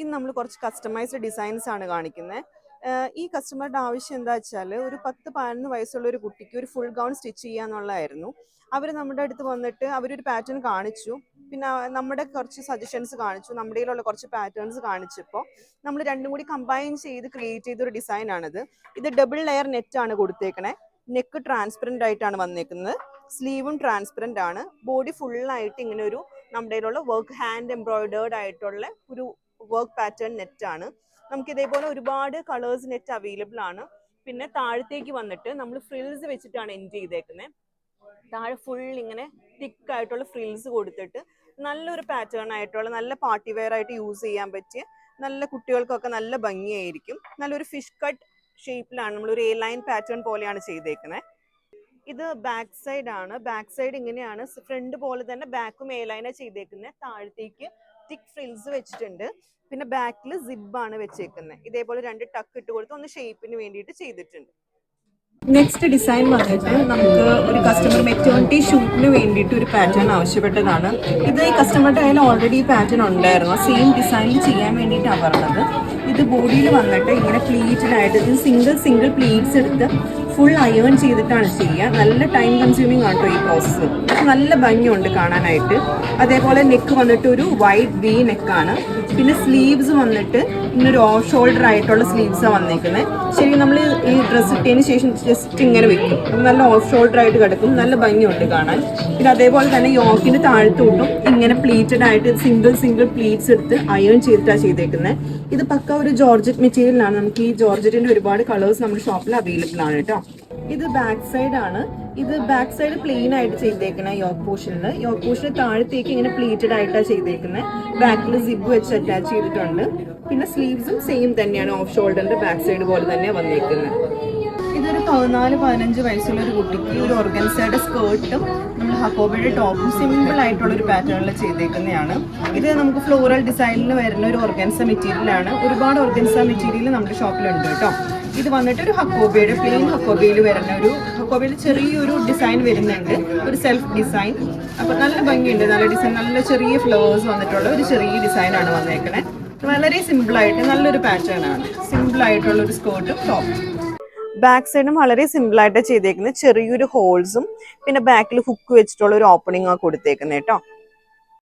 ഇന്ന് നമ്മൾ കുറച്ച് കസ്റ്റമൈസ്ഡ് ഡിസൈൻസ് ആണ് കാണിക്കുന്നത്. ഈ കസ്റ്റമറുടെ ആവശ്യം എന്താ വെച്ചാൽ ഒരു 10-11 വയസ്സുള്ള ഒരു കുട്ടിക്ക് ഒരു ഫുൾ ഗൗൺ സ്റ്റിച്ച് ചെയ്യാന്നുള്ളതായിരുന്നു. അവർ നമ്മുടെ അടുത്ത് വന്നിട്ട് അവരൊരു പാറ്റേൺ കാണിച്ചു. പിന്നെ നമ്മുടെ കുറച്ച് സജഷൻസ് കാണിച്ചു. നമ്മുടെ കയ്യിലുള്ള കുറച്ച് പാറ്റേൺസ് കാണിച്ചപ്പോൾ നമ്മൾ രണ്ടും കൂടി കമ്പൈൻ ചെയ്ത് ക്രിയേറ്റ് ചെയ്തൊരു ഡിസൈൻ ആണിത്. ഇത് ഡബിൾ ലെയർ നെറ്റ് ആണ് കൊടുത്തേക്കണേ. നെക്ക് ട്രാൻസ്പെറൻ്റ് ആയിട്ടാണ് വന്നേക്കുന്നത്. സ്ലീവും ട്രാൻസ്പെറൻ്റ് ആണ്. ബോഡി ഫുള്ളായിട്ട് ഇങ്ങനെ ഒരു നമ്മുടെ കയ്യിലുള്ള വർക്ക് ഹാൻഡ് എംബ്രോയിഡേർഡ് ആയിട്ടുള്ള ഒരു വർക്ക് പാറ്റേൺ നെറ്റ് ആണ്. നമുക്ക് ഇതേപോലെ ഒരുപാട് കളേഴ്സ് നെറ്റ് അവൈലബിൾ ആണ്. പിന്നെ താഴത്തേക്ക് വന്നിട്ട് നമ്മൾ ഫ്രിൽസ് വെച്ചിട്ടാണ് എൻഡ് ചെയ്തേക്കുന്നത്. താഴെ ഫുൾ ഇങ്ങനെ തിക്ക് ആയിട്ടുള്ള ഫ്രിൽസ് കൊടുത്തിട്ട് നല്ലൊരു പാറ്റേൺ ആയിട്ടുള്ള നല്ല പാർട്ടി വെയർ ആയിട്ട് യൂസ് ചെയ്യാൻ പറ്റിയ നല്ല കുട്ടികൾക്കൊക്കെ നല്ല ഭംഗിയായിരിക്കും. നല്ലൊരു ഫിഷ് കട്ട് ഷേപ്പിലാണ് നമ്മളൊരു എ ലൈൻ പാറ്റേൺ പോലെയാണ് ചെയ്തേക്കുന്നത്. ഇത് ബാക്ക് സൈഡ് ആണ്. ബാക്ക് സൈഡ് ഇങ്ങനെയാണ്. ഫ്രണ്ട് പോലെ തന്നെ ബാക്കും എ ലൈനാണ് ചെയ്തേക്കുന്നത്. താഴത്തേക്ക് തിക്ക് ഫ്രിൽസ് വെച്ചിട്ടുണ്ട്. പിന്നെ ബാക്കിൽ സിബാണ് വെച്ചേക്കുന്നത്. ഇതേപോലെ 2 ടക്ക് ഇട്ട് കൊടുത്ത് ഒന്ന് ഷേപ്പിന് വേണ്ടിയിട്ട് ചെയ്തിട്ടുണ്ട്. നെക്സ്റ്റ് ഡിസൈൻ വന്നിട്ട് നമുക്ക് ഒരു കസ്റ്റമർ മെറ്റേണിറ്റി ഷൂട്ടിന് വേണ്ടിയിട്ട് ഒരു പാറ്റേൺ ആവശ്യപ്പെട്ടതാണ്. ഇത് ഈ കസ്റ്റമറുടെ കയ്യിൽ ഓൾറെഡി ഈ പാറ്റേൺ ഉണ്ടായിരുന്നു. സെയിം ഡിസൈനിൽ ചെയ്യാൻ വേണ്ടിയിട്ടാണ് പറഞ്ഞത്. ഇത് ബോഡിയിൽ വന്നിട്ട് ഇങ്ങനെ പ്ലീറ്റഡായിട്ട് ഇത് സിംഗിൾ പ്ലീറ്റ്സ് എടുത്ത് ഫുൾ അയേൺ ചെയ്തിട്ടാണ് ചെയ്യുക. നല്ല ടൈം കൺസ്യൂമിങ് ആണ് കേട്ടോ ഈ പ്രോസസ്സ്. നല്ല ഭംഗിയുണ്ട് കാണാനായിട്ട്. അതേപോലെ നെക്ക് വന്നിട്ട് ഒരു വൈഡ് വി നെക്കാണ്. പിന്നെ സ്ലീവ്സ് വന്നിട്ട് ഇങ്ങനൊരു ഓഫ് ഷോൾഡർ ആയിട്ടുള്ള സ്ലീവ്സാണ് വന്നേക്കുന്നത്. ശരിക്കും നമ്മൾ ഈ ഡ്രസ്സ് ഇട്ടതിന് ശേഷം ജസ്റ്റ് ഇങ്ങനെ വെക്കും. അപ്പം നല്ല ഓഫ് ഷോൾഡർ ആയിട്ട് കിടക്കും. നല്ല ഭംഗിയുണ്ട് കാണാൻ. പിന്നെ അതേപോലെ തന്നെ യോക്കിന് താഴത്തോട്ടും ഇങ്ങനെ പ്ലീറ്റഡ് ആയിട്ട് സിംഗിൾ പ്ലീറ്റ്സ് എടുത്ത് അയേൺ ചെയ്തിട്ടാണ് ചെയ്തേക്കുന്നത്. ഇത് പക്ക ഒരു ജോർജറ്റ് മെറ്റീരിയലാണ്. നമുക്ക് ഈ ജോർജറ്റിന്റെ ഒരുപാട് കളേഴ്സ് നമ്മുടെ ഷോപ്പിൽ അവൈലബിൾ ആണ് കേട്ടോ. ഇത് ബാക്ക് സൈഡ് ആണ്. ഇത് ബാക്ക് സൈഡ് പ്ലെയിൻ ആയിട്ട് ചെയ്തേക്കുന്നത്. യോക്ക് പോർഷന് താഴത്തേക്ക് ഇങ്ങനെ പ്ലീറ്റഡ് ആയിട്ടാണ് ചെയ്തേക്കുന്നത്. ബാക്കിൽ സിബ് വെച്ച് അറ്റാച്ച് ചെയ്തിട്ടുണ്ട്. പിന്നെ സ്ലീവ്സും സെയിം തന്നെയാണ്. ഓഫ് ഷോൾഡറിന്റെ ബാക്ക് സൈഡ് പോലെ തന്നെയാണ് വന്നേക്കുന്നത്. ഇതൊരു 14-15 വയസ്സുള്ള ഒരു കുട്ടിക്ക് ഒരു ഓർഗൻസയുടെ സ്കേർട്ടും നമ്മൾ ഹക്കോബയുടെ ടോപ്പും സിമ്പിൾ ആയിട്ടുള്ള ഒരു പാറ്റേണിൽ ചെയ്തേക്കുന്നതാണ്. ഇത് നമുക്ക് ഫ്ലോറൽ ഡിസൈനിൽ വരുന്ന ഒരു ഓർഗൻസ മെറ്റീരിയലാണ്. ഒരുപാട് ഓർഗൻസ മെറ്റീരിയൽ നമ്മുടെ ഷോപ്പിലുണ്ട് കേട്ടോ. ഇത് വന്നിട്ട് ഒരു ഹക്കോബയുടെ പ്ലെയിൻ ഹക്കോബയിൽ വരുന്ന ഒരു ഹക്കോബയിൽ ചെറിയൊരു ഡിസൈൻ വരുന്നുണ്ട്. ഒരു സെൽഫ് ഡിസൈൻ. അപ്പോൾ നല്ല ഭംഗിയുണ്ട്. നല്ല ഡിസൈൻ, നല്ല ചെറിയ ഫ്ലവേഴ്സ് വന്നിട്ടുള്ള ഒരു ചെറിയ ഡിസൈനാണ് വന്നേക്കണേ. വളരെ സിമ്പിളായിട്ട് നല്ലൊരു പാറ്റേൺ ആണ്. സിമ്പിളായിട്ടുള്ള ഒരു സ്കേർട്ടും ടോപ്പും. ബാക്ക് സൈഡും വളരെ സിമ്പിളായിട്ട് ചെയ്തേക്കുന്നത്. ചെറിയൊരു ഹോൾസും പിന്നെ ബാക്കിൽ ഹുക്ക് വെച്ചിട്ടുള്ള ഒരു ഓപ്പണിംഗ് ആണ് കൊടുത്തേക്കുന്നത് കേട്ടോ.